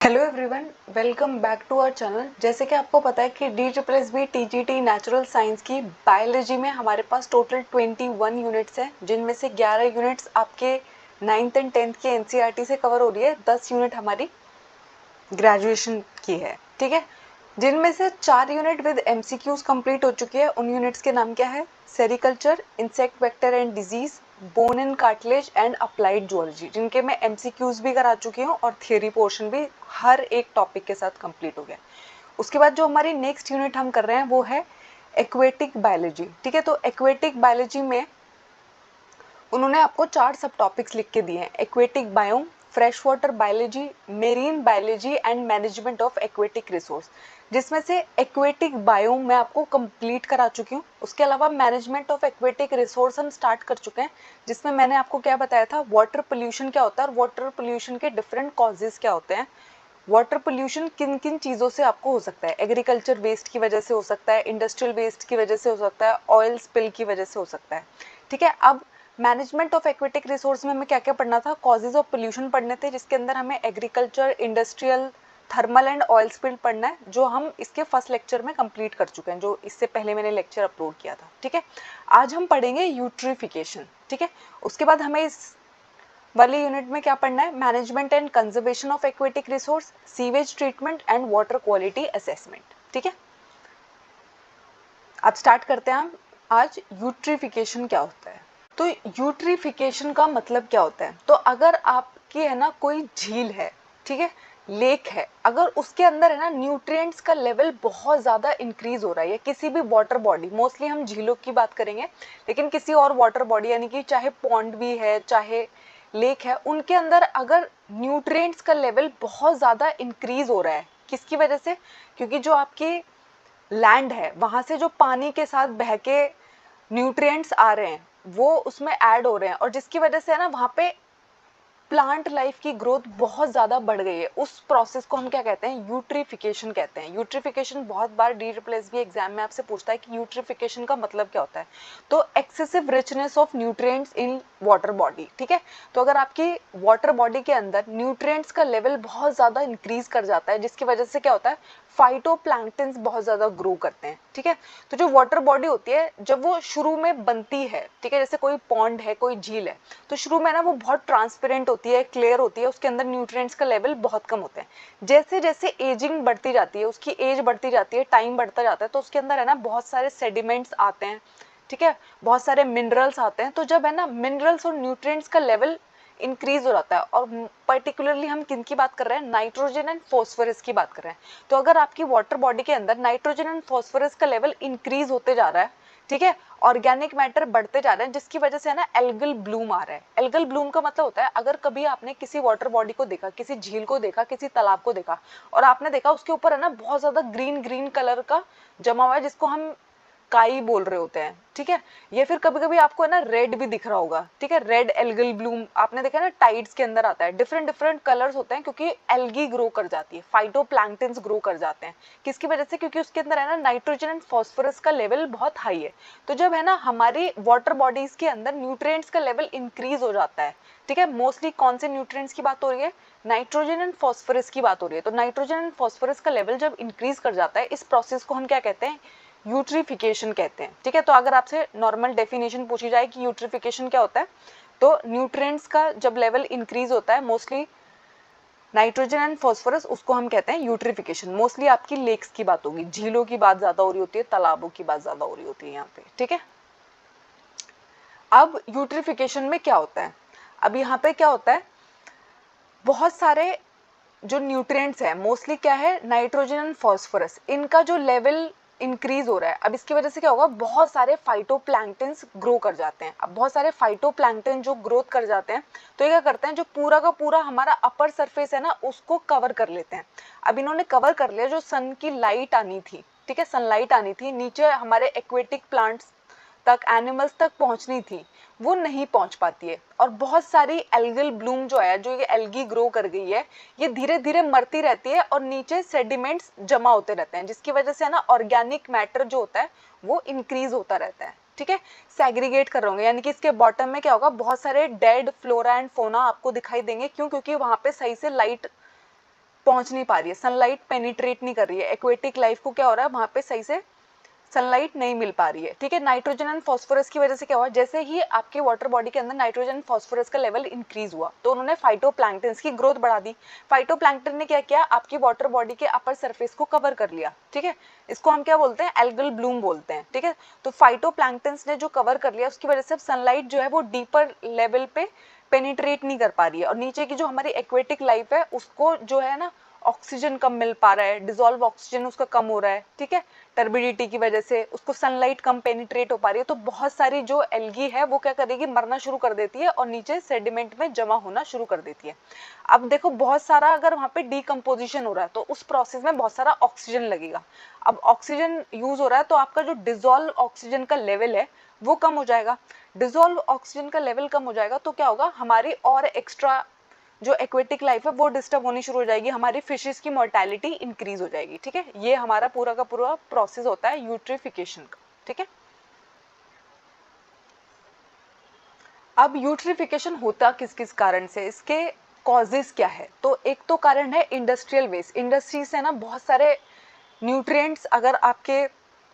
Hello everyone, welcome back to our channel. जैसे कि आपको पता है कि DSSB TGT नेचुरल साइंस की बायोलॉजी में हमारे पास टोटल 21 यूनिट्स हैं, जिनमें से 11 यूनिट्स आपके 9th एंड 10th के NCERT से कवर हो रही है, 10 यूनिट हमारी ग्रेजुएशन की है। ठीक है, जिनमें से 4 यूनिट विद MCQs कंप्लीट हो चुकी है। उन यूनिट्स के नाम क्या है? Sericulture, insect vector and disease, bone and cartilage and applied zoology, जिनके मैं MCQs भी करा चुकी हूँ और थियोरी पोर्शन भी हर एक टॉपिक के साथ कंप्लीट हो गया। उसके बाद जो हमारी नेक्स्ट यूनिट हम कर रहे हैं वो है एक्वेटिक बायोलॉजी। ठीक है, तो एक्वेटिक बायोलॉजी में उन्होंने आपको 4 सब टॉपिक्स लिख के दिए हैं: aquatic biome, fresh water biology, marine biology and management of aquatic resource, जिसमें से एक्वेटिक बायोम मैं आपको कंप्लीट करा चुकी हूँ। उसके अलावा मैनेजमेंट ऑफ एक्वेटिक रिसोर्स हम स्टार्ट कर चुके हैं, जिसमें मैंने आपको क्या बताया था, वाटर पोल्यूशन क्या होता है और वाटर पोल्यूशन के डिफरेंट कॉजेज क्या होते हैं। वाटर पोल्यूशन किन किन चीज़ों से आपको हो सकता है? एग्रीकल्चर वेस्ट की वजह से हो सकता है, इंडस्ट्रियल वेस्ट की वजह से हो सकता है, ऑयल स्पिल की वजह से हो सकता है। ठीक है, अब मैनेजमेंट ऑफ एक्वेटिक रिसोर्स में हमें क्या क्या पढ़ना था? कॉजेज ऑफ पोल्यूशन पढ़ने थे, जिसके अंदर हमें agriculture, industrial, thermal and oil spill पढ़ना है, जो हम इसके फर्स्ट लेक्चर में कंप्लीट कर चुके हैं, जो इससे पहले मैंने लेक्चर अपलोड किया था। ठीक है, आज हम पढ़ेंगे यूट्रिफिकेशन। ठीक है, उसके बाद हमें इस वाली यूनिट में क्या पढ़ना है? Management and conservation of aquatic resource, sewage treatment and water quality assessment. ठीक है, अब स्टार्ट करते हैं हम। आज यूट्रिफिकेशन क्या होता है? तो यूट्रिफिकेशन का मतलब क्या होता है? तो अगर आपकी है ना कोई झील है, ठीक है, लेक है, अगर उसके अंदर है ना न्यूट्रिएंट्स का लेवल बहुत ज़्यादा इंक्रीज हो रहा है, या किसी भी वाटर बॉडी, मोस्टली हम झीलों की बात करेंगे, लेकिन किसी और वाटर बॉडी यानी कि चाहे पॉन्ड भी है चाहे लेक है, उनके अंदर अगर न्यूट्रिएंट्स का लेवल बहुत ज़्यादा इंक्रीज हो रहा है, किसकी वजह से? क्योंकि जो आपकी लैंड है वहाँ से जो पानी के साथ बह के न्यूट्रिएंट्स आ रहे हैं वो उसमें ऐड हो रहे हैं, और जिसकी वजह से है ना वहाँ पे प्लांट लाइफ की ग्रोथ बहुत ज़्यादा बढ़ गई है। उस प्रोसेस को हम क्या कहते हैं? यूट्रिफिकेशन कहते हैं। यूट्रिफिकेशन बहुत बार DSSB एग्जाम में आपसे पूछता है कि यूट्रिफिकेशन का मतलब क्या होता है। तो excessive richness of nutrients in water body. ठीक है, तो अगर आपकी वाटर बॉडी के अंदर न्यूट्रिएंट्स का लेवल बहुत ज़्यादा इंक्रीज कर जाता है, जिसकी वजह से क्या होता है? फाइटोप्लैंक्टन्स बहुत ज़्यादा ग्रो करते हैं। ठीक है, तो जो वाटर बॉडी होती है जब वो शुरू में बनती है, ठीक है, जैसे कोई पॉन्ड है, कोई झील है, तो शुरू में ना वो बहुत ट्रांसपेरेंट होती है, क्लियर होती है, उसके अंदर न्यूट्रिएंट्स का लेवल बहुत कम होता है। जैसे जैसे एजिंग बढ़ती जाती है, उसकी एज बढ़ती जाती है, टाइम बढ़ता जाता है, तो उसके अंदर है ना बहुत सारे सेडिमेंट्स आते हैं, ठीक है, बहुत सारे मिनरल्स आते हैं। तो जब है ना मिनरल्स और न्यूट्रिएंट्स का लेवल इंक्रीज हो जाता है, और पर्टिकुलरली हम किन की बात कर रहे हैं? नाइट्रोजन एंड फॉस्फोरस की बात कर रहे हैं। तो अगर आपकी वाटर बॉडी के अंदर नाइट्रोजन एंड फॉस्फोरस का लेवल इंक्रीज होते जा रहा है, ठीक है, ऑर्गेनिक मैटर बढ़ते जा रहे हैं, जिसकी वजह से है ना एल्गल ब्लूम आ रहा है। एल्गल ब्लूम का मतलब होता है, अगर कभी आपने किसी वाटर बॉडी को देखा, किसी झील को देखा, किसी तालाब को देखा, और आपने देखा उसके ऊपर है ना बहुत ज्यादा ग्रीन ग्रीन कलर का जमा हुआ है, जिसको हम काई बोल रहे होते हैं, ठीक है, ये फिर कभी कभी आपको है ना रेड भी दिख रहा होगा, ठीक है, रेड एल्गल ब्लूम आपने देखा ना, टाइड्स के अंदर आता है, डिफरेंट डिफरेंट कलर्स होते हैं, क्योंकि एल्गी ग्रो कर जाती है, फाइटोप्लैंक्टन्स ग्रो कर जाते हैं। किसकी वजह से? क्योंकि उसके अंदर है ना नाइट्रोजन एंड फॉस्फोरस का लेवल बहुत हाई है। तो जब है ना हमारी वाटर बॉडीज के अंदर न्यूट्रिएंट्स का लेवल इंक्रीज हो जाता है, ठीक है, मोस्टली कौन से न्यूट्रिएंट्स की बात हो रही है? नाइट्रोजन एंड फॉस्फोरस की बात हो रही है। तो नाइट्रोजन एंड फॉस्फोरस का लेवल जब इंक्रीज कर जाता है, इस प्रोसेस को हम क्या कहते हैं? यूट्रिफिकेशन कहते हैं। ठीक है, तो अगर आपसे नॉर्मल डेफिनेशन पूछी जाए कि यूट्रिफिकेशन क्या होता है, तो न्यूट्रिएंट्स का जब लेवल इंक्रीज होता है, मोस्टली नाइट्रोजन एंड फॉस्फोरस, उसको हम कहते हैं यूट्रिफिकेशन। मोस्टली आपकी लेक्स की बात होगी, झीलों की बात ज्यादा हो रही होती है, तालाबों की बात ज्यादा हो रही होती है यहाँ पे। ठीक है, अब यूट्रिफिकेशन में क्या होता है? अब यहाँ पे क्या होता है, बहुत सारे जो न्यूट्रिएंट्स है, मोस्टली क्या है, नाइट्रोजन एंड फॉस्फोरस, इनका जो लेवल इंक्रीज हो रहा है, अब इसकी वजह से क्या होगा, बहुत सारे फाइटोप्लैंक्टन्स ग्रो कर जाते हैं। अब बहुत सारे फाइटोप्लैंक्टन जो ग्रोथ कर जाते हैं, तो ये क्या करते हैं, जो पूरा का पूरा हमारा अपर सरफेस है ना उसको कवर कर लेते हैं। अब इन्होंने कवर कर लिया, जो सन की लाइट आनी थी, ठीक है, सनलाइट आनी थी नीचे हमारे एक्वेटिक प्लांट्स तक, एनिमल्स तक पहुंचनी थी, वो नहीं पहुंच पाती है, और बहुत सारी एल्गल ब्लूम जो है, जो ये एल्गी ग्रो कर गई है, ये धीरे धीरे मरती रहती है, और नीचे सेडिमेंट्स जमा होते रहते हैं, जिसकी वजह से है ना ऑर्गेनिक मैटर जो होता है वो इंक्रीज होता रहता है। ठीक है, सेग्रीगेट कर रहे होंगे, यानी कि इसके बॉटम में क्या होगा, बहुत सारे डेड फ्लोरा एंड फोना आपको दिखाई देंगे। क्यों? क्योंकि वहां पे सही से लाइट पहुंच नहीं पा रही है, सनलाइट पेनिट्रेट नहीं कर रही है, एक्वेटिक लाइफ को क्या हो रहा है वहां पे सही से सनलाइट नहीं मिल पा रही है, ठीक है। नाइट्रोजन एंड फास्फोरस की वजह से क्या हुआ, जैसे ही आपके वाटर बॉडी के अंदर नाइट्रोजन फास्फोरस का लेवल इंक्रीज हुआ तो उन्होंने फाइटोप्लैंक्टन की ग्रोथ बढ़ा दी। फाइटोप्लैंक्टन ने क्या किया, आपकी वाटर बॉडी के अपर सरफेस को कवर कर लिया, ठीक है। इसको हम क्या बोलते हैं, एल्गल ब्लूम बोलते हैं, ठीक है। तो फाइटोप्लैंक्टन ने जो कवर कर लिया उसकी वजह से सनलाइट जो है वो डीपर लेवल पे पेनिट्रेट नहीं कर पा रही है, और नीचे की जो हमारी एक्वेटिक लाइफ है उसको जो है ना ऑक्सीजन कम मिल पा रहा है, डिसॉल्व ऑक्सीजन उसका कम हो रहा है, ठीक है। टर्बिडिटी की वजह से उसको सनलाइट कम पेनिट्रेट हो पा रही है, तो बहुत सारी जो एल्गी है वो क्या करेगी, मरना शुरू कर देती है और नीचे सेडिमेंट में जमा होना शुरू कर देती है। अब देखो बहुत सारा अगर वहाँ पे डीकम्पोजिशन हो रहा है तो उस प्रोसेस में बहुत सारा ऑक्सीजन लगेगा। अब ऑक्सीजन यूज हो रहा है तो आपका जो डिसॉल्व ऑक्सीजन का लेवल है वो कम हो जाएगा। डिसॉल्व ऑक्सीजन का लेवल कम हो जाएगा तो क्या होगा, हमारी और एक्स्ट्रा जो एक्वेटिक लाइफ है वो डिस्टर्ब होनी शुरू हो जाएगी, हमारी फिशेस की मोर्टेलिटी इंक्रीज हो जाएगी, ठीक है। ये हमारा पूरा का पूरा प्रोसेस होता है यूट्रिफिकेशन का, ठीक है। अब यूट्रिफिकेशन होता किस किस कारण से, इसके कॉजेस क्या है, तो एक तो कारण है इंडस्ट्रियल वेस्ट। इंडस्ट्री से ना बहुत सारे न्यूट्रिएंट्स अगर आपके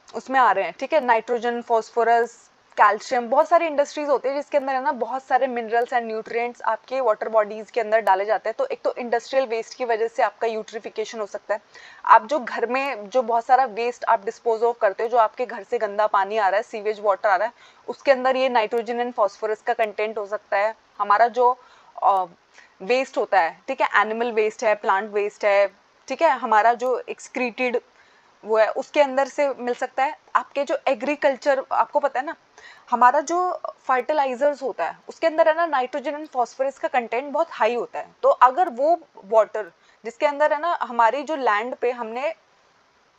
उसमें आ रहे हैं, ठीक है, नाइट्रोजन, फास्फोरस, कैल्शियम, बहुत सारी इंडस्ट्रीज होती है जिसके अंदर है ना बहुत सारे मिनरल्स एंड न्यूट्रिएंट्स आपके वाटर बॉडीज के अंदर डाले जाते हैं। तो एक तो इंडस्ट्रियल वेस्ट की वजह से आपका यूट्रिफिकेशन हो सकता है। आप जो घर में जो बहुत सारा वेस्ट आप डिस्पोज ऑफ करते हो, जो आपके घर से गंदा पानी आ रहा है, सीवेज वाटर आ रहा है, उसके अंदर ये नाइट्रोजन एंड फास्फोरस का कंटेंट हो सकता है। हमारा जो वेस्ट होता है, ठीक है, एनिमल वेस्ट है, प्लांट वेस्ट है, ठीक है, हमारा जो एक्सक्रीटेड वो है उसके अंदर से मिल सकता है। आपके जो एग्रीकल्चर, आपको पता है ना हमारा जो फर्टिलाइजर्स होता है उसके अंदर है ना नाइट्रोजन एंड फास्फोरस का कंटेंट बहुत हाई होता है। तो अगर वो वाटर जिसके अंदर है ना हमारी जो लैंड पे हमने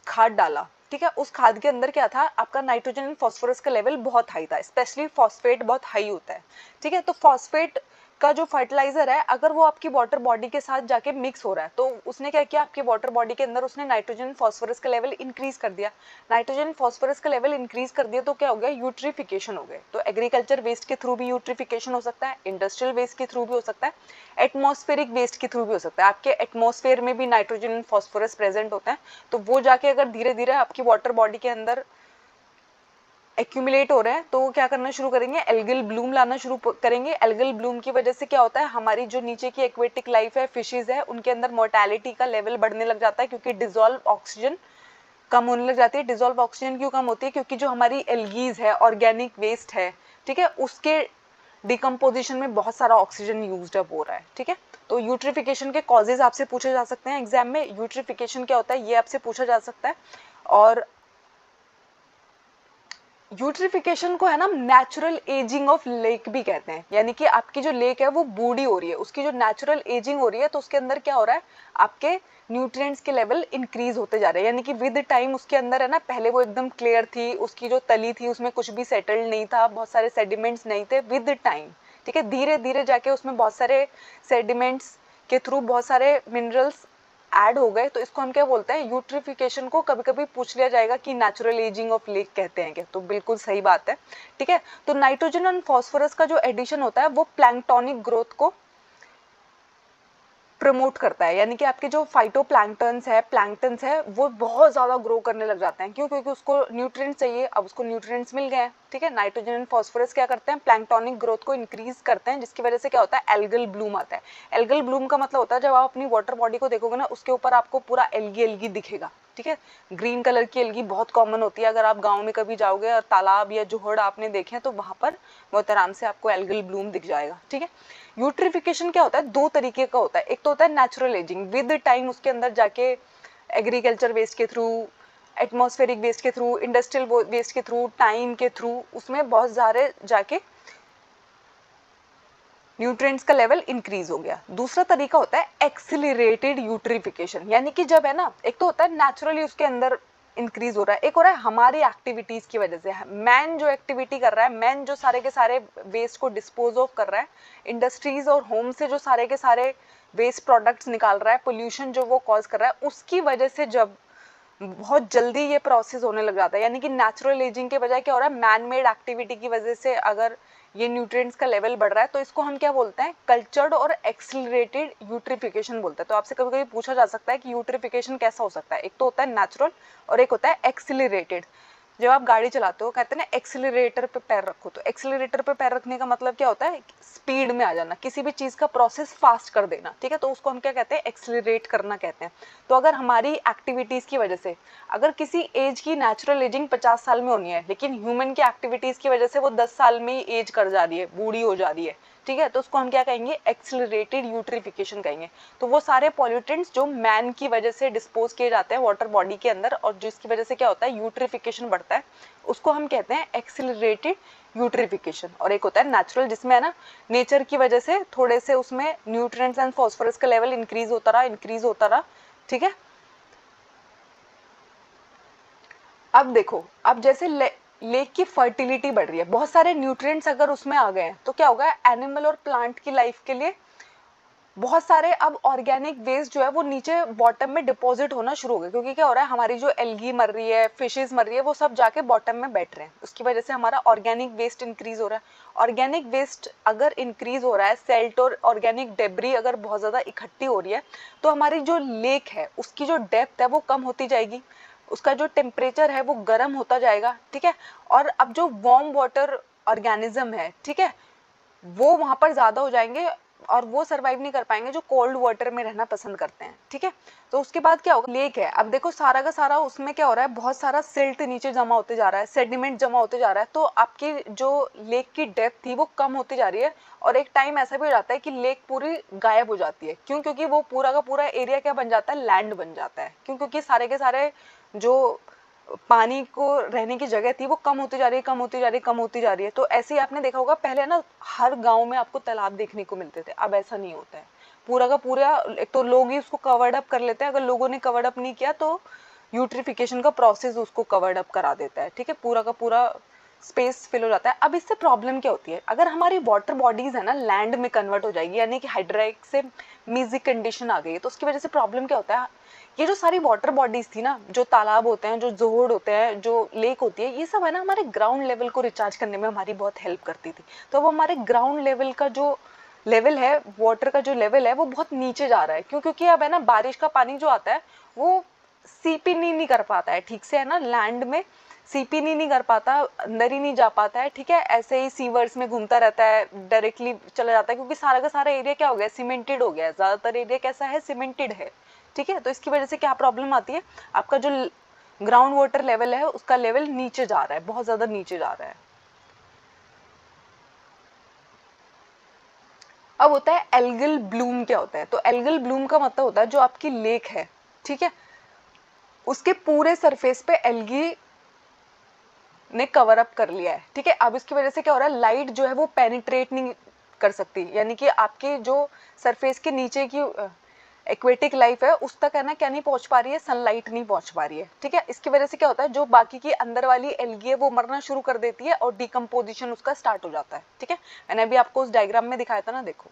खाद डाला, ठीक है, उस खाद के अंदर क्या था, आपका नाइट्रोजन एंड फास्फोरस का लेवल बहुत हाई था, स्पेशली फॉस्फेट बहुत हाई होता है, ठीक है। तो फॉस्फेट का जो फर्टिलाइजर है अगर वो आपकी वाटर बॉडी के साथ जाके मिक्स हो रहा है तो उसने क्या किया, आपकी वाटर बॉडी के अंदर उसने नाइट्रोजन फास्फोरस का लेवल इंक्रीज कर दिया। नाइट्रोजन फास्फोरस का लेवल इंक्रीज कर दिया तो क्या हो गया, यूट्रिफिकेशन हो गया। तो एग्रीकल्चर वेस्ट के थ्रू भी यूट्रिफिकेशन हो सकता है, इंडस्ट्रियल वेस्ट के थ्रू भी हो सकता है, एटमॉस्फेरिक वेस्ट के थ्रू भी हो सकता है। आपके एटमॉस्फेयर में भी नाइट्रोजन एंड फास्फोरस प्रेजेंट होता है, तो वो जाके अगर धीरे धीरे आपकी वाटर बॉडी के अंदर एक्यूमुलेट हो रहे हैं तो क्या करना शुरू करेंगे, एल्गल ब्लूम लाना शुरू करेंगे। एल्गल ब्लूम की वजह से क्या होता है, हमारी जो नीचे की एक्वेटिक लाइफ है, फिशेज है, उनके अंदर मोर्टेलिटी का लेवल बढ़ने लग जाता है क्योंकि डिसॉल्व ऑक्सीजन कम होने लग जाती है। डिसॉल्व ऑक्सीजन क्यों कम होती है, क्योंकि जो हमारी एल्गीज है, ऑर्गेनिक वेस्ट है, ठीक है, उसके डिकम्पोजिशन में बहुत सारा ऑक्सीजन यूज्ड अप हो रहा है, ठीक है। तो यूट्रिफिकेशन के कॉजेज आपसे पूछे जा सकते हैं एग्जाम में, यूट्रिफिकेशन क्या होता है ये आपसे पूछा जा सकता है। और यूट्रिफिकेशन को है ना नेचुरल एजिंग ऑफ लेक भी कहते हैं, यानी कि आपकी जो लेक है वो बूढ़ी हो रही है, उसकी जो नेचुरल एजिंग हो रही है तो उसके अंदर क्या हो रहा है, आपके न्यूट्रिएंट्स के लेवल इंक्रीज होते जा रहे हैं। यानी कि विद टाइम उसके अंदर है ना, पहले वो एकदम क्लियर थी, उसकी जो तली थी उसमें कुछ भी सेटल्ड नहीं था, बहुत सारे सेडिमेंट्स नहीं थे, विद टाइम, ठीक है, धीरे धीरे जाके उसमें बहुत सारे सेडिमेंट्स के थ्रू बहुत सारे मिनरल्स ऐड हो गए। तो इसको हम क्या बोलते हैं, यूट्रिफिकेशन को कभी कभी पूछ लिया जाएगा कि नेचुरल एजिंग ऑफ लेक कहते हैं क्या, तो बिल्कुल सही बात है, ठीक है। तो नाइट्रोजन और फास्फोरस का जो एडिशन होता है वो प्लैंक्टोनिक ग्रोथ को प्रमोट करता है, यानी कि आपके जो फाइटोप्लैंक्टन्स है, प्लैंक्टन्स है, वो बहुत ज़्यादा ग्रो करने लग जाते हैं। क्यों, क्योंकि उसको न्यूट्रिएंट्स चाहिए, अब उसको न्यूट्रिएंट्स मिल गए हैं, ठीक है। नाइट्रोजन एंड फास्फोरस क्या करते हैं, प्लैंक्टोनिक ग्रोथ को इंक्रीज करते हैं, जिसकी वजह से क्या होता है, एल्गल ब्लूम आता है। एल्गल ब्लूम का मतलब होता है जब आप अपनी वाटर बॉडी को देखोगे ना उसके ऊपर आपको पूरा एल्गी एल्गी दिखेगा, ठीक है। ग्रीन कलर की एल्गी बहुत कॉमन होती है, अगर आप गाँव में कभी जाओगे और तालाब या जोहड़ आपने देखे तो वहाँ पर बहुत आराम से आपको एल्गल ब्लूम दिख जाएगा, ठीक है। यूट्रिफिकेशन क्या होता है, दो तरीके का होता है, एक तो होता है नेचुरल एजिंग, विद टाइम उसके अंदर जाके एग्रीकल्चर वेस्ट के थ्रू, एटमॉस्फेरिक वेस्ट के थ्रू, इंडस्ट्रियल वेस्ट के थ्रू, टाइम के थ्रू उसमें बहुत सारे जाके न्यूट्रिएंट्स का लेवल इंक्रीज हो गया। दूसरा तरीका होता है एक्सिलरेटेड यूट्रिफिकेशन, यानी कि जब है ना, एक तो होता है नेचुरली उसके अंदर इंक्रीज हो रहा है, एक हो रहा है हमारी एक्टिविटीज की वजह से, मैन जो एक्टिविटी कर रहा है, मैन जो सारे के सारे वेस्ट को डिस्पोज ऑफ कर रहा है, इंडस्ट्रीज और होम से जो सारे के सारे वेस्ट प्रोडक्ट्स निकाल रहा है, पोल्यूशन जो वो कॉज कर रहा है, उसकी वजह से जब बहुत जल्दी ये प्रोसेस होने लग जाता है, यानी कि नेचुरल एजिंग के बजाय क्या हो रहा है, मैन मेड एक्टिविटी की वजह से अगर ये न्यूट्रिएंट्स का लेवल बढ़ रहा है, तो इसको हम क्या बोलते हैं, कल्चर्ड और एक्सिलरेटेड यूट्रिफिकेशन बोलते हैं। तो आपसे कभी कभी पूछा जा सकता है कि यूट्रिफिकेशन कैसा हो सकता है, एक तो होता है नेचुरल और एक होता है एक्सिलरेटेड। जब आप गाड़ी चलाते हो कहते हैं ना एक्सिलरेटर पे पैर रखो, तो एक्सिलरेटर पे पैर रखने का मतलब क्या होता है, स्पीड में आ जाना, किसी भी चीज का प्रोसेस फास्ट कर देना, ठीक है, तो उसको हम क्या कहते हैं, एक्सिलरेट करना कहते हैं। तो अगर हमारी एक्टिविटीज की वजह से, अगर किसी एज की नेचुरल एजिंग 50 साल में होनी है, लेकिन ह्यूमन की एक्टिविटीज की वजह से वो 10 साल में ही एज कर जा रही है, बूढ़ी हो जा रही है, ठीक है, तो उसको हम क्या कहेंगे, एक्सिलरेटेड यूट्रिफिकेशन कहेंगे। तो वो सारे पॉल्यूटेंट्स जो मैन की वजह से डिस्पोज किए जाते हैं वाटर बॉडी के अंदर और जिसकी वजह से क्या होता है, यूट्रिफिकेशन बढ़ता है, उसको हम कहते हैं एक्सिलरेटेड यूट्रिफिकेशन। और एक होता है नेचुरल, जिसमें है ना नेचर की वजह से थोड़े से उसमें न्यूट्रिएंट्स एंड फास्फोरस का लेवल इंक्रीज होता रहा, ठीक है। अब देखो, अब जैसे लेक की फर्टिलिटी बढ़ रही है, बहुत सारे न्यूट्रिएंट्स अगर उसमें आ गए हैं तो क्या होगा, एनिमल और प्लांट की लाइफ के लिए बहुत सारे अब ऑर्गेनिक वेस्ट जो है वो नीचे बॉटम में डिपॉजिट होना शुरू हो गए, क्योंकि क्या हो रहा है, हमारी जो एल्गी मर रही है, फिशेस मर रही है, वो सब जाके बॉटम में बैठ रहे हैं, उसकी वजह से हमारा ऑर्गेनिक वेस्ट इंक्रीज हो रहा है। ऑर्गेनिक वेस्ट अगर इंक्रीज हो रहा है, सेल्ट और ऑर्गेनिक डेब्री अगर बहुत ज्यादा इकट्ठी हो रही है, तो हमारी जो लेक है उसकी जो डेप्थ है वो कम होती जाएगी, उसका जो टेम्परेचर है वो गर्म होता जाएगा, ठीक है। और अब जो वार्म वाटर ऑर्गेनिज्म है, ठीक है, वो वहां पर ज्यादा हो जाएंगे और वो सरवाइव नहीं कर पाएंगे जो कोल्ड वाटर में रहना पसंद करते हैं, ठीक है। तो उसके बाद क्या होगा, लेक है, अब देखो सारा का सारा उसमें क्या हो रहा है, बहुत सारा सिल्ट नीचे जमा होते जा रहा है, सेडिमेंट जमा होते जा रहा है, तो आपकी जो लेक की डेप्थ थी वो कम होती जा रही है। और एक टाइम ऐसा भी हो जाता है कि लेक पूरी गायब हो जाती है, क्यों, क्योंकि वो पूरा का पूरा एरिया क्या बन जाता है, लैंड बन जाता है, क्यों, क्योंकि सारे के सारे जो पानी को रहने की जगह थी वो कम होती जा रही है, कम होती जा रही है, कम होती जा रही है। तो ऐसे ही आपने देखा होगा, पहले ना हर गांव में आपको तालाब देखने को मिलते थे, अब ऐसा नहीं होता है, पूरा का पूरा एक तो लोग ही उसको कवर्ड अप कर लेते हैं, अगर लोगों ने कवर्ड अप नहीं किया तो यूट्रिफिकेशन का प्रोसेस उसको कवर्ड अप करा देता है, ठीक है, पूरा का पूरा स्पेस फिल हो जाता है। अब इससे प्रॉब्लम क्या होती है, अगर हमारी वाटर बॉडीज है ना लैंड में कन्वर्ट हो जाएगी, यानी कि हाइड्राइक से मीजिक कंडीशन आ गई है, तो उसकी वजह से प्रॉब्लम क्या होता है, ये जो सारी वाटर बॉडीज थी ना, जो तालाब होते हैं, जो जोहड़ होते हैं, जो लेक होती है, ये सब है ना हमारे ग्राउंड लेवल को रिचार्ज करने में हमारी बहुत हेल्प करती थी। तो अब हमारे ग्राउंड लेवल का जो लेवल है, वाटर का जो लेवल है वो बहुत नीचे जा रहा है, क्यों, क्योंकि अब है ना बारिश का पानी जो आता है वो सीपी नहीं कर पाता है ठीक से, है ना, लैंड में सीपी नहीं कर पाता, अंदर ही नहीं जा पाता है, ठीक है, ऐसे ही सीवर्स में घूमता रहता है, डायरेक्टली चला जाता है, क्योंकि सारा का सारा एरिया क्या हो गया, सीमेंटेड हो गया है, ज्यादातर एरिया कैसा है, सीमेंटेड है, ठीक है। तो इसकी वजह से क्या प्रॉब्लम आती है, आपका जो ग्राउंड वाटर लेवल है उसका लेवल नीचे जा रहा है, बहुत ज्यादा नीचे जा रहा है। अब होता है एल्गल ब्लूम, क्या होता है, तो एल्गल ब्लूम का मतलब होता है जो आपकी लेक है, ठीक है, उसके पूरे सरफेस पे एल्गी ने कवर अप कर लिया है, ठीक है। अब इसकी वजह से क्या हो रहा है, लाइट जो है वो पेनिट्रेट नहीं कर सकती, यानी कि आपके जो सरफेस के नीचे की एक्वेटिक लाइफ है उस तक है ना क्या नहीं पहुंच पा रही है, सनलाइट नहीं पहुंच पा रही है, ठीक है। इसकी वजह से क्या होता है, जो बाकी की अंदर वाली एल्गी है वो मरना शुरू कर देती है और डिकम्पोजिशन उसका स्टार्ट हो जाता है, ठीक है। मैंने अभी आपको उस डायग्राम में दिखाया था ना, देखो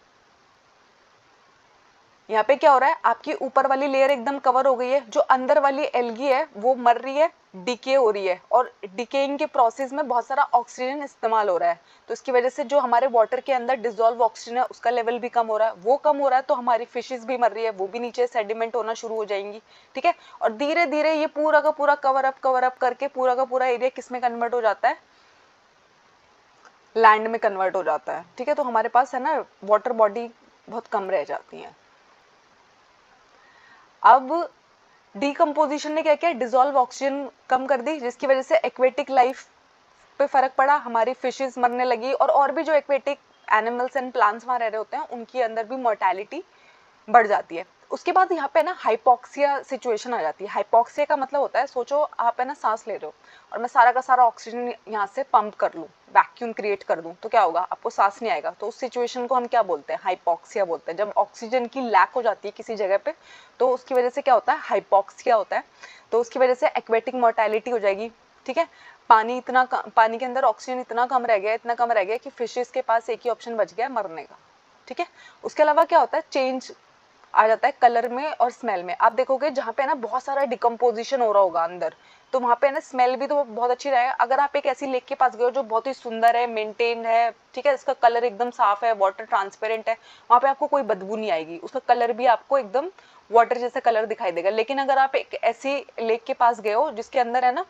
यहाँ पे क्या हो रहा है, आपकी ऊपर वाली लेयर एकदम कवर हो गई है, जो अंदर वाली एल्गी है वो मर रही है, डिके हो रही है, और डिकेइंग के प्रोसेस में बहुत सारा ऑक्सीजन इस्तेमाल हो रहा है, तो इसकी वजह से जो हमारे वाटर के अंदर डिसॉल्व ऑक्सीजन है उसका लेवल भी कम हो रहा है, वो कम हो रहा है तो हमारी फिशेस भी मर रही है, वो भी नीचे सेडिमेंट होना शुरू हो जाएंगी, ठीक है। और धीरे धीरे ये पूरा का पूरा कवर अप करके पूरा का पूरा एरिया किस में कन्वर्ट हो जाता है, लैंड में कन्वर्ट हो जाता है, ठीक है। तो हमारे पास है ना वाटर बॉडी बहुत कम रह जाती है। अब डीकम्पोजिशन ने क्या किया, डिसॉल्व ऑक्सीजन कम कर दी, जिसकी वजह से एक्वेटिक लाइफ पे फर्क पड़ा, हमारी फिशेस मरने लगी, और भी जो एक्वेटिक एनिमल्स एंड प्लांट्स वहां रह रहे होते हैं उनके अंदर भी मोर्टेलिटी बढ़ जाती है। उसके बाद यहाँ पे ना हाइपोक्सिया सिचुएशन आ जाती है। हाइपोक्सिया का मतलब होता है, सोचो आप है ना सांस ले रहे हो और मैं सारा का सारा ऑक्सीजन यहाँ से पंप कर लूँ, वैक्यूम क्रिएट कर दूँ, तो क्या होगा, आपको सांस नहीं आएगा। तो उस सिचुएशन को हम क्या बोलते हैं, हाइपोक्सिया बोलते हैं। जब ऑक्सीजन की लैक हो जाती है किसी जगह पे तो उसकी वजह से क्या होता है, हाइपोक्सिया होता है। तो उसकी वजह से एक्वेटिक मोर्टेलिटी हो जाएगी, ठीक है। पानी के अंदर ऑक्सीजन इतना कम रह गया कि फिशेस के पास एक ही ऑप्शन बच गया, मरने का, ठीक है। उसके अलावा क्या होता है, चेंज आ जाता है कलर में और स्मेल में। आप देखोगे जहाँ पे ना बहुत सारा डिकम्पोजिशन हो रहा होगा अंदर, तो वहाँ पे ना स्मेल भी तो बहुत अच्छी रहेगा। अगर आप एक ऐसी लेक के पास गए हो जो बहुत ही सुंदर है, मेंटेन है, ठीक है, इसका कलर एकदम साफ है, वाटर ट्रांसपेरेंट है, वहाँ पे आपको कोई बदबू नहीं आएगी, उसका कलर भी आपको एकदम वाटर जैसा कलर दिखाई देगा। लेकिन अगर आप एक ऐसी लेक के पास गए हो जिसके अंदर है ना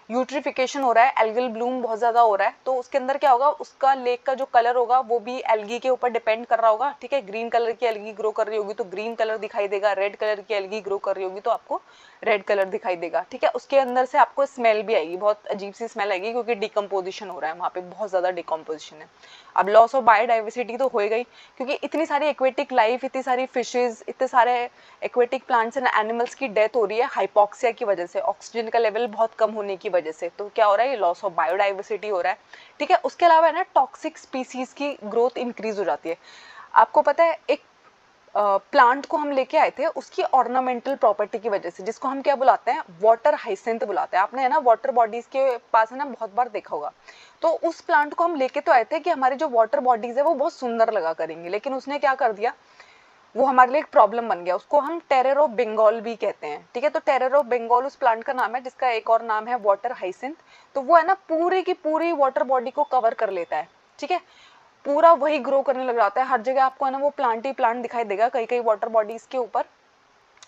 यूट्रिफिकेशन हो रहा है, एल्गल ब्लूम बहुत ज्यादा हो रहा है, तो उसके अंदर क्या होगा, उसका लेक का जो कलर होगा वो भी एल्गी के ऊपर डिपेंड कर रहा होगा, ठीक है। ग्रीन कलर की एल्गी ग्रो कर रही होगी तो ग्रीन कलर दिखाई देगा, रेड कलर की एल्गी ग्रो कर रही होगी तो आपको रेड कलर दिखाई देगा, ठीक है। उसके अंदर से आपको स्मेल भी आएगी, बहुत अजीब सी स्मेल आएगी, क्योंकि डिकम्पोजिशन हो रहा है वहाँ पे, बहुत ज्यादा डिकम्पोजिशन है। अब लॉस ऑफ बायोडाइवर्सिटी तो हो गई, क्योंकि इतनी सारी एक्वेटिक लाइफ, इतनी सारी फिशेज, इतने सारे एक्वेटिक प्लांट्स एंड एनिमल्स की डेथ हो रही है हाइपोक्सिया की वजह से, ऑक्सीजन का लेवल बहुत कम होने की वजह से। तो क्या हो रहा है, ये लॉस ऑफ बायोडाइवर्सिटी हो रहा है, ठीक है। उसके अलावा है ना टॉक्सिक स्पीसीज की ग्रोथ इंक्रीज हो जाती है। आपको पता है एक प्लांट को हम लेके आए थे उसकी ऑर्नामेंटल प्रॉपर्टी की वजह से, जिसको हम क्या बुलाते हैं, वाटर हाइसिंथ बुलाते हैं। आपने है ना वाटर बॉडीज के पास है ना बहुत बार देखा होगा। तो उस प्लांट को हम लेके तो आए थे कि हमारी जो वाटर बॉडीज है वो बहुत सुंदर लगा करेंगे, लेकिन उसने क्या कर दिया, वो हमारे लिए एक प्रॉब्लम बन गया। उसको हम टेरर ऑफ बंगाल भी कहते हैं, ठीक है। तो टेरर ऑफ बंगाल उस प्लांट का नाम है, जिसका एक और नाम है वाटर हाइसिंथ। तो वो है ना पूरी की पूरी वाटर बॉडी को कवर कर लेता है, ठीक है, पूरा वही ग्रो करने लग जाता है। हर जगह आपको है ना वो प्लांट ही प्लांट दिखाई देगा कई कई वाटर बॉडीज के ऊपर।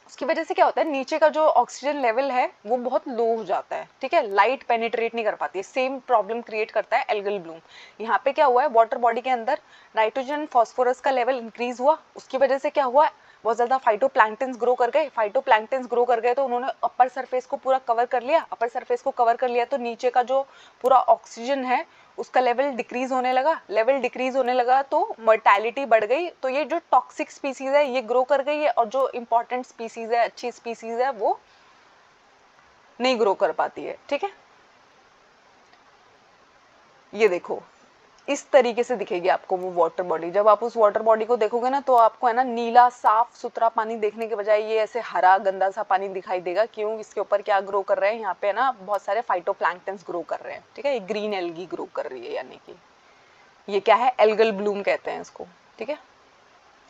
उसकी वजह से क्या होता है, नीचे का जो ऑक्सीजन लेवल है वो बहुत लो हो जाता है, ठीक है, लाइट पेनिट्रेट नहीं कर पाती है। सेम प्रॉब्लम क्रिएट करता है एल्गल ब्लूम। यहाँ पे क्या हुआ है, वाटर बॉडी के अंदर नाइट्रोजन फास्फोरस का लेवल इंक्रीज हुआ, उसकी वजह से क्या हुआ, बहुत ज्यादा फाइटोप्लैंक्टन्स ग्रो कर गए। फाइटोप्लैंक्टन्स ग्रो कर गए तो उन्होंने अपर सरफेस को पूरा कवर कर लिया। अपर सरफेस को कवर कर लिया तो नीचे का जो पूरा ऑक्सीजन है उसका लेवल डिक्रीज होने लगा। लेवल डिक्रीज होने लगा तो मोर्टेलिटी बढ़ गई। तो ये जो टॉक्सिक स्पीसीज है ये ग्रो कर गई है, और जो इंपॉर्टेंट स्पीसीज है, अच्छी स्पीसीज है, वो नहीं ग्रो कर पाती है, ठीक है। ये देखो इस तरीके से दिखेगी आपको वो वाटर बॉडी। जब आप उस वाटर बॉडी को देखोगे ना तो आपको है ना नीला साफ सुथरा पानी देखने के बजाय ये ऐसे हरा गंदा सा पानी दिखाई देगा। क्यों, इसके ऊपर क्या ग्रो कर रहे हैं, यहाँ पे है ना बहुत सारे फाइटोप्लैंक्टन्स ग्रो कर रहे हैं, ठीक है। ये ग्रीन एल्गी ग्रो कर रही है, यानी कि ये क्या है, एल्गल ब्लूम कहते हैं इसको, ठीक है।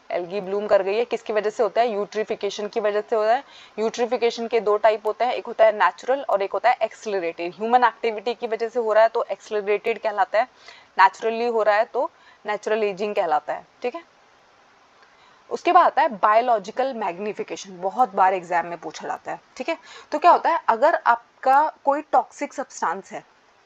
एल्गी ब्लूम कर गई है, किसकी वजह से होता है, यूट्रिफिकेशन की वजह से होता है। यूट्रिफिकेशन के दो टाइप होते हैं, एक होता है नेचुरल और एक होता है एक्सेलरेटेड। ह्यूमन एक्टिविटी की वजह से हो रहा है तो एक्सेलरेटेड कहलाता है, नेचुरली हो रहा है तो नेचुरल एजिंग कहलाता है, ठीक है। उसके बाद आता है बायोलॉजिकल मैग्निफिकेशन, बहुत बार एग्जाम में पूछा जाता है, ठीक है। तो क्या होता है, अगर आपका कोई टॉक्सिक सब्सटेंस है,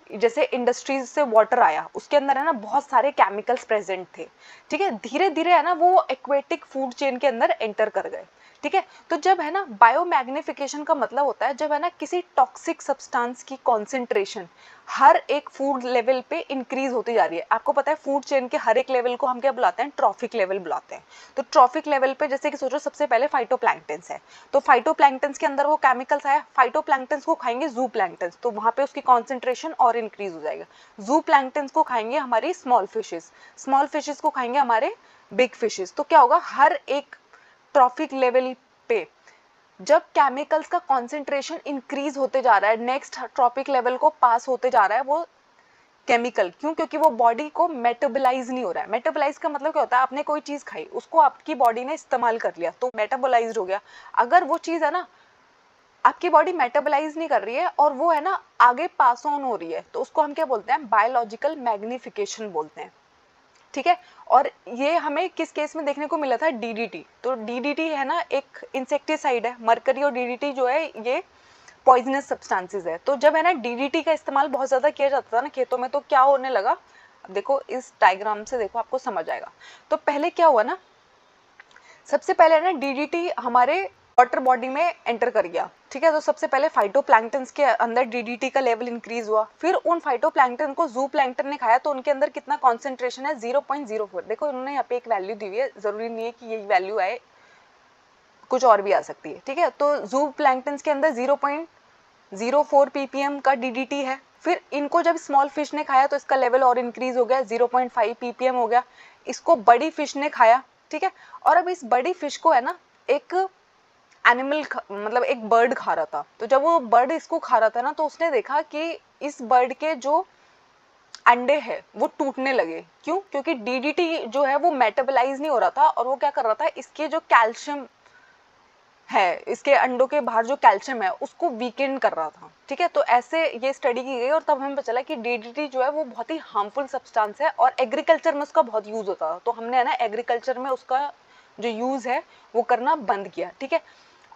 जैसे इंडस्ट्रीज से वाटर आया, उसके अंदर है ना बहुत सारे केमिकल्स प्रेजेंट थे, ठीक है, धीरे धीरे है ना वो एक्वेटिक फूड चेन के अंदर एंटर कर गए, ठीक है। तो जब है ना बायोमैग्निफिकेशन का मतलब होता है जब है ना किसी टॉक्सिक सब्सटेंस की कॉन्सेंट्रेशन हर एक फूड लेवल पे इंक्रीज होती जा रही है। आपको पता है फूड चेन के हर एक लेवल को हम क्या बुलाते हैं, ट्रॉफिक लेवल बुलाते हैं। तो ट्रॉफिक लेवल पे जैसे कि सोचो सबसे पहले फाइटोप्लैंक्टन्स है, तो फाइटोप्लैंक्टन्स के अंदर वो केमिकल्स आया, फाइटोप्लैंक्टन्स को खाएंगे जू प्लैंक्टन्स, तो वहां पे उसकी कॉन्सेंट्रेशन और इंक्रीज हो जाएगा। जू प्लैंक्टन्स को खाएंगे हमारी स्मॉल फिशेस, स्मॉल फिशेस को खाएंगे हमारे बिग फिशेस। तो क्या होगा, हर एक ट्रॉफिक लेवल पे जब केमिकल्स का कॉन्सेंट्रेशन इंक्रीज होते जा रहा है, नेक्स्ट ट्रॉपिक लेवल को पास होते जा रहा है वो केमिकल, क्यों, क्योंकि वो बॉडी को मेटाबोलाइज नहीं हो रहा है। मेटाबोलाइज का मतलब क्या होता है, आपने कोई चीज खाई, उसको आपकी बॉडी ने इस्तेमाल कर लिया तो मेटाबोलाइज हो गया। अगर वो चीज है ना आपकी बॉडी मेटाबोलाइज नहीं कर रही है और वो है ना आगे पास ऑन हो रही है, तो उसको हम क्या बोलते हैं, बायोलॉजिकल मैग्निफिकेशन बोलते हैं, ठीक है। और ये हमें किस केस में देखने को मिला था, डीडीटी। तो डीडीटी है ना एक इंसेक्टिसाइड है, मरकरी और डीडीटी जो है ये पॉइजनस सब्सटेंसेस है। तो जब है ना डीडीटी का इस्तेमाल बहुत ज्यादा किया जाता था ना खेतों में, तो क्या होने लगा, अब देखो इस डायग्राम से देखो आपको समझ आएगा। तो पहले क्या हुआ ना, सबसे पहले ना डीडीटी हमारे वाटर बॉडी में एंटर कर गया, ठीक है। तो सबसे पहले फाइटोप्लैंक्टन्स के अंदर डीडीटी का लेवल इंक्रीज हुआ, फिर उन फाइटोप्लैंक्टन को जू प्लैंक्टन ने खाया तो उनके अंदर कितना कॉन्सेंट्रेशन है, 0.04। देखो इन्होंने यहाँ पे एक वैल्यू दी हुई है, जरूरी नहीं है कि यही वैल्यू आए, कुछ और भी आ सकती है, ठीक है। तो जू प्लैंक्टन्स के अंदर 0.04 ppm का डीडीटी है। फिर इनको जब स्मॉल फिश ने खाया तो इसका लेवल और इंक्रीज हो गया, 0.5 ppm हो गया। इसको बड़ी फिश ने खाया, ठीक है। और अब इस बड़ी फिश को है ना एक एनिमल मतलब एक बर्ड खा रहा था। तो जब वो बर्ड इसको खा रहा था ना तो उसने देखा कि इस बर्ड के जो अंडे हैं वो टूटने लगे। क्यों, क्योंकि डीडीटी जो है वो मेटाबोलाइज नहीं हो रहा था और वो क्या कर रहा था, इसके जो कैल्शियम है, इसके अंडों के बाहर जो कैल्शियम है उसको वीकेंड कर रहा था, ठीक है। तो ऐसे ये स्टडी की गई और तब हमें पता चला कि डीडीटी जो है वो बहुत ही हार्मफुल सब्सटेंस है और एग्रीकल्चर में उसका बहुत यूज होता था। तो हमने है ना एग्रीकल्चर में उसका जो यूज है वो करना बंद किया, ठीक है।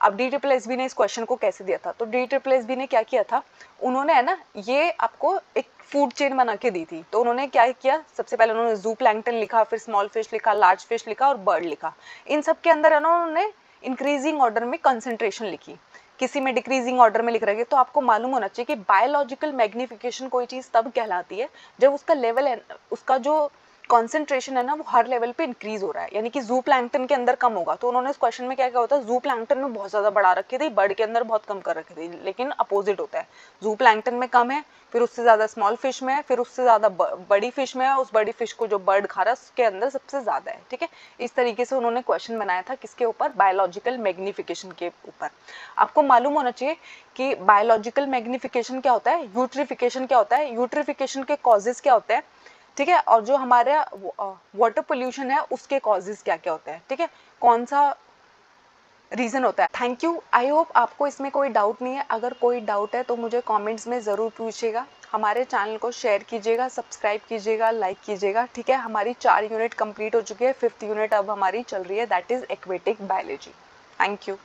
अब DSSB ने इस क्वेश्चन को कैसे दिया था, तो DSSB ने क्या किया था, उन्होंने है ना ये आपको एक फूड चेन बना के दी थी। तो उन्होंने क्या किया, सबसे पहले उन्होंने जू प्लैंकटन लिखा, फिर स्मॉल फिश लिखा, लार्ज फिश लिखा और बर्ड लिखा। इन सब के अंदर है ना उन्होंने इंक्रीजिंग ऑर्डर में कंसंट्रेशन लिखी, किसी में डिक्रीजिंग ऑर्डर में लिख रहे हैं। तो आपको मालूम होना चाहिए कि बायोलॉजिकल मैग्निफिकेशन कोई चीज़ तब कहलाती है जब उसका लेवल है, उसका जो कॉन्सेंट्रेशन है ना वो हर लेवल पे इंक्रीज हो रहा है, यानी कि जू प्लैंकटन के अंदर कम होगा। तो उन्होंने इस क्वेश्चन में क्या क्या होता है, जू प्लैंकटन में बहुत ज़्यादा बढ़ा रखी थी, बर्ड के अंदर बहुत कम कर रखी थी, लेकिन अपोजिट होता है, जू प्लैंकटन में कम है, फिर उससे ज़्यादा स्मॉल फिश में है, फिर उससे ज़्यादा बड़ी फिश में है, उस बड़ी फिश को जो बर्ड खा रहा है उसके अंदर सबसे ज़्यादा है, ठीक है। इस तरीके से उन्होंने क्वेश्चन बनाया था, किसके ऊपर, बायोलॉजिकल मैग्निफिकेशन के ऊपर। आपको मालूम होना चाहिए कि बायोलॉजिकल मैग्निफिकेशन क्या होता है, यूट्रिफिकेशन क्या होता है, यूट्रिफिकेशन के कॉजेज क्या होते हैं, ठीक है, और जो हमारे वाटर पोल्यूशन है उसके कॉजेज क्या क्या होते हैं, ठीक है, कौन सा रीज़न होता है। थैंक यू, आई होप आपको इसमें कोई डाउट नहीं है। अगर कोई डाउट है तो मुझे कमेंट्स में ज़रूर पूछिएगा। हमारे चैनल को शेयर कीजिएगा, सब्सक्राइब कीजिएगा, लाइक कीजिएगा, ठीक है। हमारी 4 यूनिट कंप्लीट हो चुकी है, 5th यूनिट अब हमारी चल रही है, that is aquatic biology. Thank you.